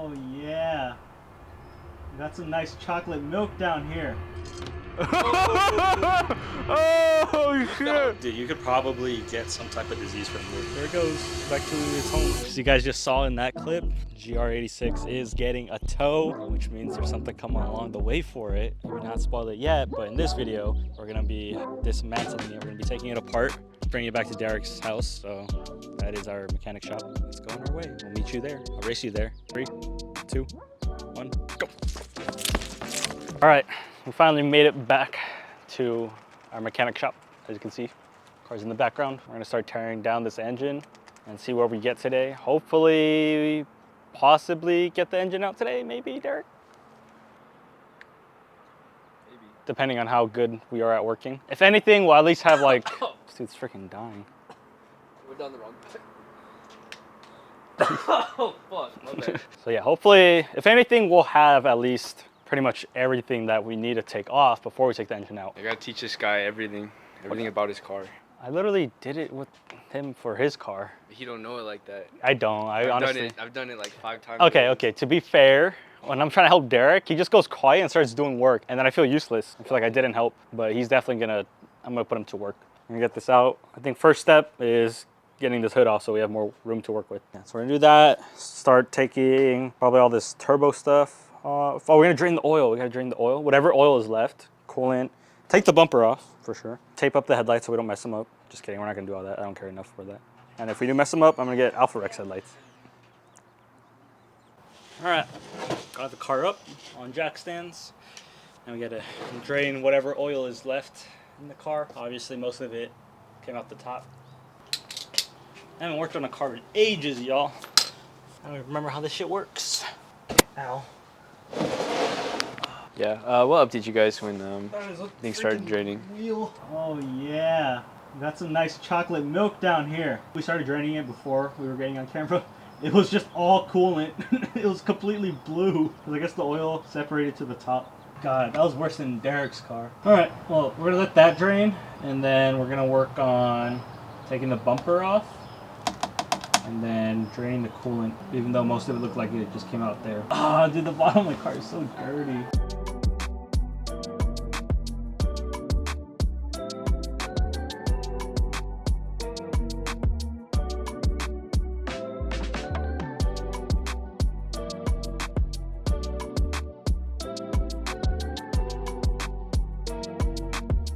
Oh yeah. We got some nice chocolate milk down here. Oh shit! Dude, you could probably get some type of disease from this. There it goes, back to its home. As you guys just saw in that clip, GR86 is getting a tow, which means there's something coming along the way for it. We're not spoiled it yet, but in this video, we're gonna be dismantling it. We're gonna be taking it apart, bringing it back to Derek's house. So that is our mechanic shop. Let's go on our way. We'll meet you there. I'll race you there. 3, 2, 1, go. All right, we finally made it back to our mechanic shop. As you can see, cars in the background. We're gonna start tearing down this engine and see where we get today. Hopefully, possibly get the engine out today, maybe, Derek? Maybe. Depending on how good we are at working. If anything, we'll at least have like, this dude's freaking dying. We're down the wrong path. Oh, fuck, my bad. So yeah, hopefully, if anything, we'll have at least pretty much everything that we need to take off before we take the engine out. I gotta teach this guy everything about his car. I literally did it with him for his car. He don't know it like that. I don't, honestly. I've done it like 5 times. Okay, to be fair, when I'm trying to help Derek, he just goes quiet and starts doing work, and then I feel useless. I feel like I didn't help, but he's definitely I'm gonna put him to work. I'm gonna get this out. I think first step is getting this hood off so we have more room to work with. Yeah, so we're gonna do that, start taking probably all this turbo stuff off. Oh, we're gonna drain the oil. We gotta drain the oil. Whatever oil is left, coolant. Take the bumper off, for sure. Tape up the headlights so we don't mess them up. Just kidding, we're not gonna do all that. I don't care enough for that. And if we do mess them up, I'm gonna get Alpha Rex headlights. All right, got the car up on jack stands. And we gotta drain whatever oil is left in the car. Obviously, most of it came out the top. I haven't worked on a car in ages, y'all. I don't even remember how this shit works. Ow. Yeah, we'll update you guys when things started draining. Wheel. Oh yeah, we got some nice chocolate milk down here. We started draining it before we were getting on camera. It was just all coolant. It was completely blue. Because I guess the oil separated to the top. God, that was worse than Derek's car. All right, well, we're gonna let that drain, and then we're gonna work on taking the bumper off, and then draining the coolant, even though most of it looked like it just came out there. Oh, dude, the bottom of my car is so dirty.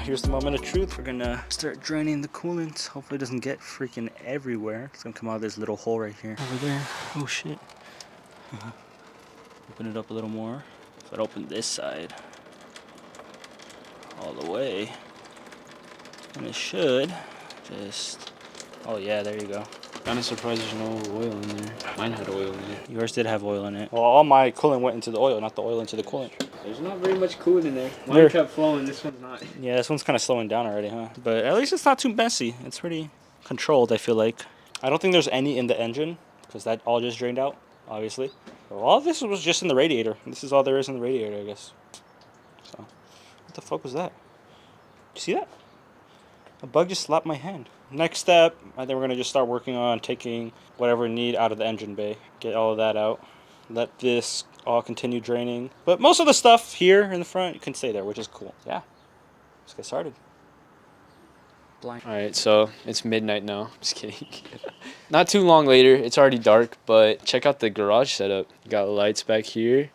Here's the moment of truth. We're gonna start draining the coolant. Hopefully it doesn't get freaking everywhere. It's gonna come out of this little hole right here. Over there. Oh shit. Open it up a little more. So I'd open this side all the way. And it should just, oh yeah, there you go. Kinda surprised there's no oil in there. Mine had oil in it. Yours did have oil in it. Well, all my coolant went into the oil, not the oil into the coolant. There's not very much coolant in there. Mine kept flowing, this one's not. Yeah, this one's kind of slowing down already, huh? But at least it's not too messy. It's pretty controlled, I feel like. I don't think there's any in the engine, because that all just drained out, obviously. But all this was just in the radiator. This is all there is in the radiator, I guess. So, what the fuck was that? You see that? A bug just slapped my hand. Next step, I think we're gonna just start working on taking whatever we need out of the engine bay. Get all of that out. Let this all continue draining. But most of the stuff here in the front, you can stay there, which is cool. Yeah, let's get started. Alright, so it's midnight now. Just kidding. Not too long later, it's already dark, but check out the garage setup. Got lights back here.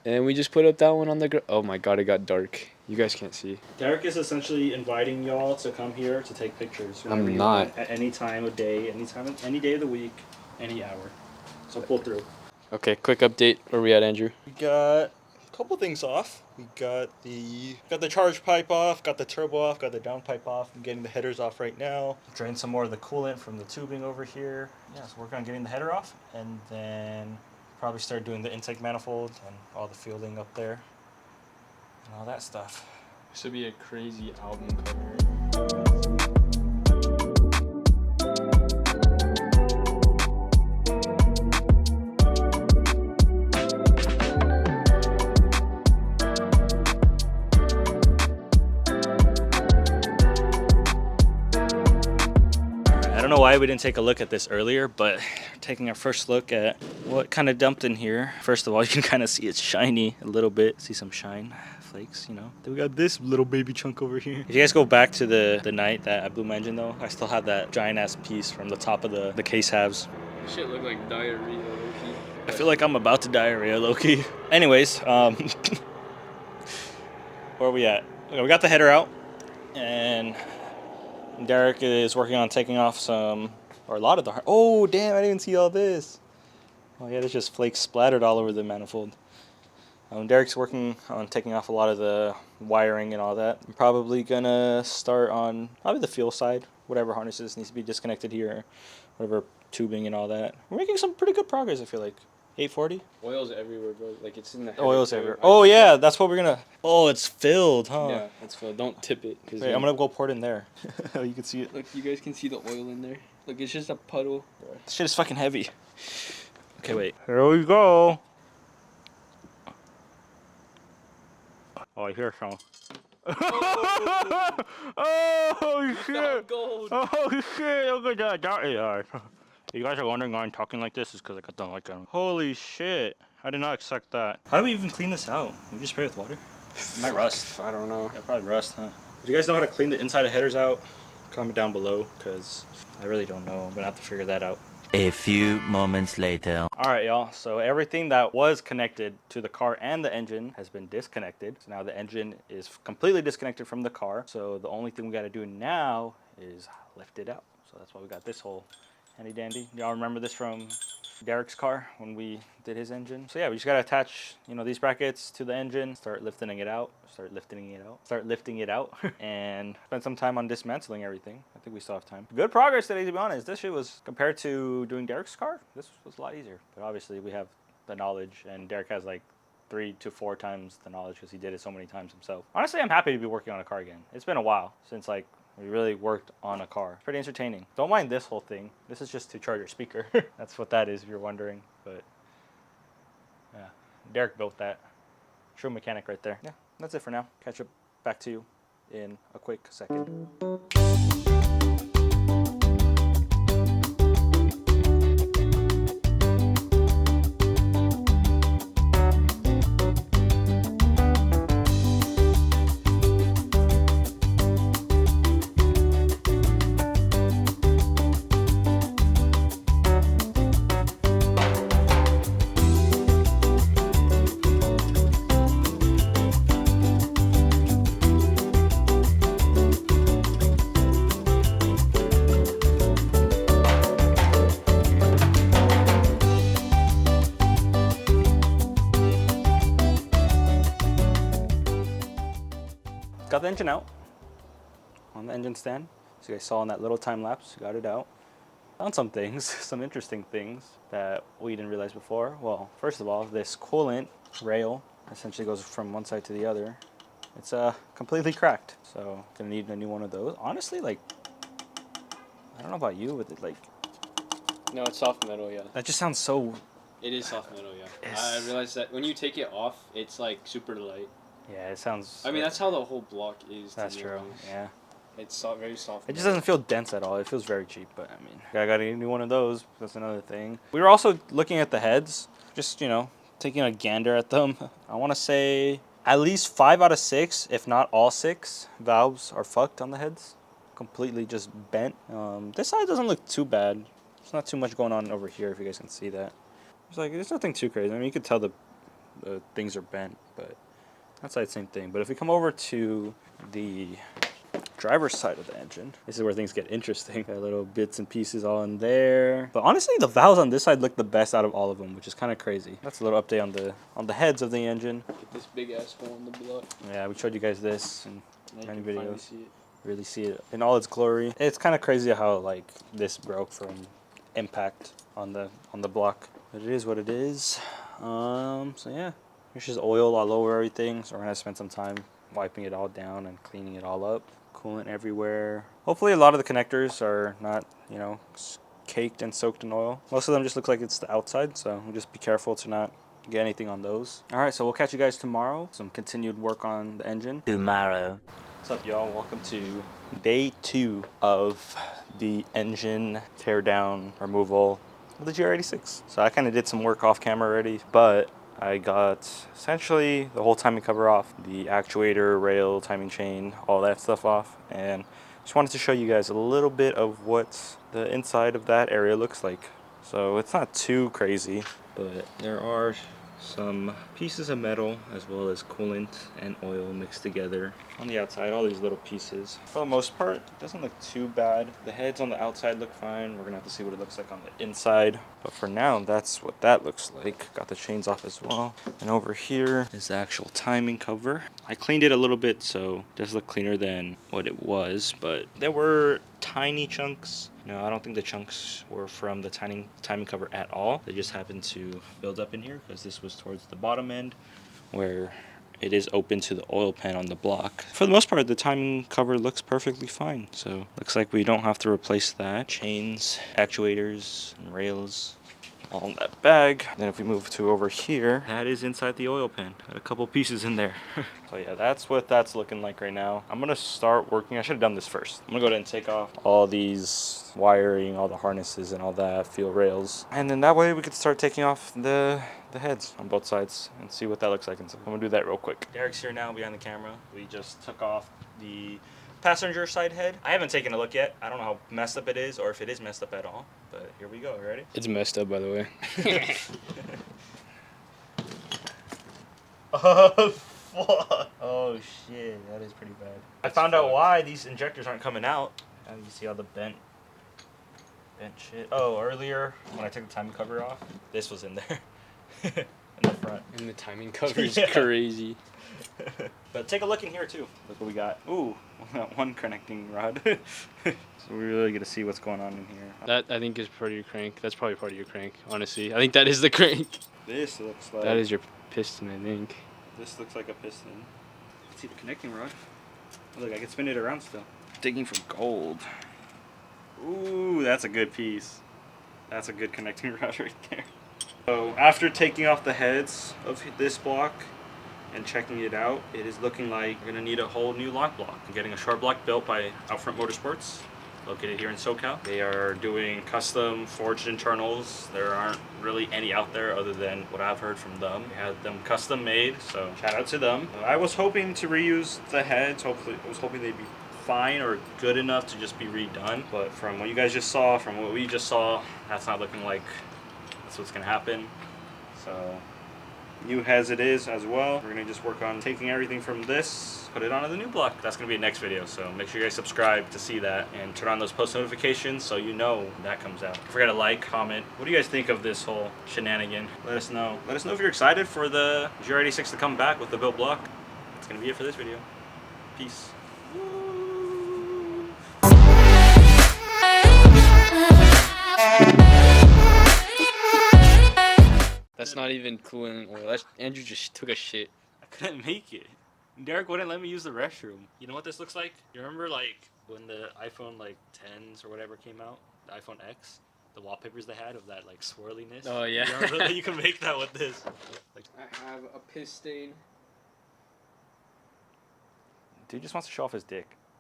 And we just put up that one on the oh my god, it got dark. You guys can't see. Derek is essentially inviting y'all to come here to take pictures. I'm not. At any time of day, any day of the week, any hour. So pull through. Okay, quick update. Where we at, Andrew? We got a couple things off. We got the charge pipe off, got the turbo off, got the downpipe off. I'm getting the headers off right now. Drain some more of the coolant from the tubing over here. Yeah, so working on getting the header off, and then probably start doing the intake manifold and all the fielding up there and all that stuff. This would be a crazy album cover. I don't know why we didn't take a look at this earlier, but taking our first look at what kind of dumped in here. First of all, you can kind of see it's shiny a little bit. See some shine flakes, you know. Then we got this little baby chunk over here. If you guys go back to the night that I blew my engine though, I still have that giant ass piece from the top of the case halves. Shit look like diarrhea, low-key. I feel like I'm about to diarrhea, low-key. Anyways, where are we at? Okay, we got the header out, and Derek is working on taking off some, or a lot of the, oh damn, I didn't even see all this. Oh yeah, there's just flakes splattered all over the manifold. Derek's working on taking off a lot of the wiring and all that. I'm probably gonna start on probably the fuel side, whatever harnesses needs to be disconnected here, whatever tubing and all that. We're making some pretty good progress, I feel like. 840? Oil's everywhere, bro. Like it's in the header. Oil's everywhere. Oh yeah, that's what we're gonna, oh, it's filled, huh? Yeah, it's filled. Don't tip it. Wait, I'm gonna go pour it in there. Oh, you can see it. Look, you guys can see the oil in there. Look, it's just a puddle. This shit is fucking heavy. Okay, wait. Here we go. Oh, I hear some. Oh shit! Gold. Oh shit! Look at that! You guys are wondering why I'm talking like this? Is because I got done like that. Holy shit! I did not expect that. How do we even clean this out? We just spray it with water? It might rust. I don't know. Yeah, probably rust, huh? Do you guys know how to clean the inside of headers out? Comment down below, because I really don't know. I'm gonna have to figure that out. A few moments later. Alright y'all, so everything that was connected to the car and the engine has been disconnected. So now the engine is completely disconnected from the car. So the only thing we gotta do now is lift it out. So that's why we got this whole handy dandy. Y'all remember this from Derek's car when we did his engine? So yeah, we just gotta attach, you know, these brackets to the engine, start lifting it out, and spend some time on dismantling everything. I think we still have time. Good progress today, to be honest. This shit was, compared to doing Derek's car, this was a lot easier. But obviously we have the knowledge, and Derek has like 3 to 4 times the knowledge because he did it so many times himself. Honestly, I'm happy to be working on a car again. It's been a while since like we really worked on a car. Pretty entertaining. Don't mind this whole thing. This is just to charge your speaker. That's what that is if you're wondering. But yeah, Derek built that. True mechanic right there. Yeah, that's it for now. Catch up back to you in a quick second. Got the engine out on the engine stand. So you guys saw in that little time lapse, got it out. Found some things, some interesting things that we didn't realize before. Well, first of all, this coolant rail essentially goes from one side to the other. It's completely cracked. So gonna need a new one of those. Honestly, like, I don't know about you with it, like. No, it's soft metal, yeah. That just sounds so. It is soft metal, yeah. I realized that when you take it off, it's like super light. Yeah, it sounds. I mean, that's how the whole block is. That's true. Honest. Yeah. It's very soft. It just doesn't feel dense at all. It feels very cheap, but I mean, I got a new one of those. That's another thing. We were also looking at the heads, just, you know, taking a gander at them. I want to say at least 5 out of 6, if not all 6, valves are fucked on the heads. Completely just bent. This side doesn't look too bad. There's not too much going on over here, if you guys can see that. It's like, there's nothing too crazy. I mean, you could tell the things are bent, but that side, same thing. But if we come over to the driver's side of the engine, this is where things get interesting. Got little bits and pieces all in there. But honestly, the valves on this side look the best out of all of them, which is kind of crazy. That's a little update on the heads of the engine. Get this big ass hole in the block. Yeah, we showed you guys this in many videos. See it. Really see it in all its glory. It's kind of crazy how like this broke from impact on the block. But it is what it is. So yeah. There's just oil all over everything, so we're gonna spend some time wiping it all down and cleaning it all up. Coolant everywhere. Hopefully a lot of the connectors are not, you know, caked and soaked in oil. Most of them just look like it's the outside, so we'll just be careful to not get anything on those. Alright, so we'll catch you guys tomorrow. Some continued work on the engine. Tomorrow. What's up, y'all? Welcome to day 2 of the engine teardown, removal, of the GR86. So I kind of did some work off camera already, but I got essentially the whole timing cover off, the actuator, rail, timing chain, all that stuff off, and just wanted to show you guys a little bit of what the inside of that area looks like. So it's not too crazy, but there are some pieces of metal as well as coolant and oil mixed together on the outside, all these little pieces. For the most part, it doesn't look too bad. The heads on the outside look fine. We're gonna have to see what it looks like on the inside. But for now, that's what that looks like. Got the chains off as well. And over here is the actual timing cover. I cleaned it a little bit, so it does look cleaner than what it was, but there were tiny chunks. No, I don't think the chunks were from the timing cover at all. They just happened to build up in here because this was towards the bottom end where it is open to the oil pan on the block. For the most part, the timing cover looks perfectly fine. So looks like we don't have to replace that. Chains, actuators, and rails, all in that bag. Then if we move to over here, that is inside the oil pan. Got a couple pieces in there. So yeah, that's what that's looking like right now. I'm gonna start working. I should have done this first. I'm gonna go ahead and take off all these wiring, all the harnesses and all that, fuel rails. And then that way we could start taking off the heads on both sides and see what that looks like. And so I'm gonna do that real quick. Derek's here now behind the camera. We just took off the passenger side head. I haven't taken a look yet. I don't know how messed up it is or if it is messed up at all, but here we go. Ready? It's messed up, by the way. Oh, fuck. Oh, shit. That is pretty bad. I found out why these injectors aren't coming out. Now you see all the bent shit. Oh, earlier when I took the timing cover off, this was in there. In the front. And the timing cover is crazy. But take a look in here too. Look what we got. Ooh, one connecting rod. So we're really gonna see what's going on in here. That, I think, is part of your crank. That's probably part of your crank, honestly. I think that is the crank. This looks like... That is your piston, I think. This looks like a piston. Let's see the connecting rod. Oh, look, I can spin it around still. Digging for gold. Ooh, that's a good piece. That's a good connecting rod right there. So after taking off the heads of this block and checking it out, it is looking like we're gonna need a whole new lock block. I'm getting a short block built by Outfront Motorsports, located here in SoCal. They are doing custom forged internals. There aren't really any out there other than what I've heard from them. They had them custom made, so shout out to them. I was hoping to reuse the heads. Hopefully, I was hoping they'd be fine or good enough to just be redone. But from what you guys just saw, from what we just saw, that's not looking like that's what's gonna happen. So new as it is as well. We're gonna just work on taking everything from this, put it onto the new block. That's gonna be the next video, so make sure you guys subscribe to see that and turn on those post notifications so you know when that comes out. Don't forget to like, comment. What do you guys think of this whole shenanigan? Let us know. Let us know if you're excited for the GR86 to come back with the built block. That's gonna be it for this video. Peace. That's not even coolant oil. That's, Andrew just took a shit. I couldn't make it. Derek wouldn't let me use the restroom. You know what this looks like? You remember like when the iPhone like 10s or whatever came out? The iPhone X? The wallpapers they had of that like swirliness? Oh yeah. You remember that? You can make that with this. Like, I have a piss stain. dude just wants to show off his dick.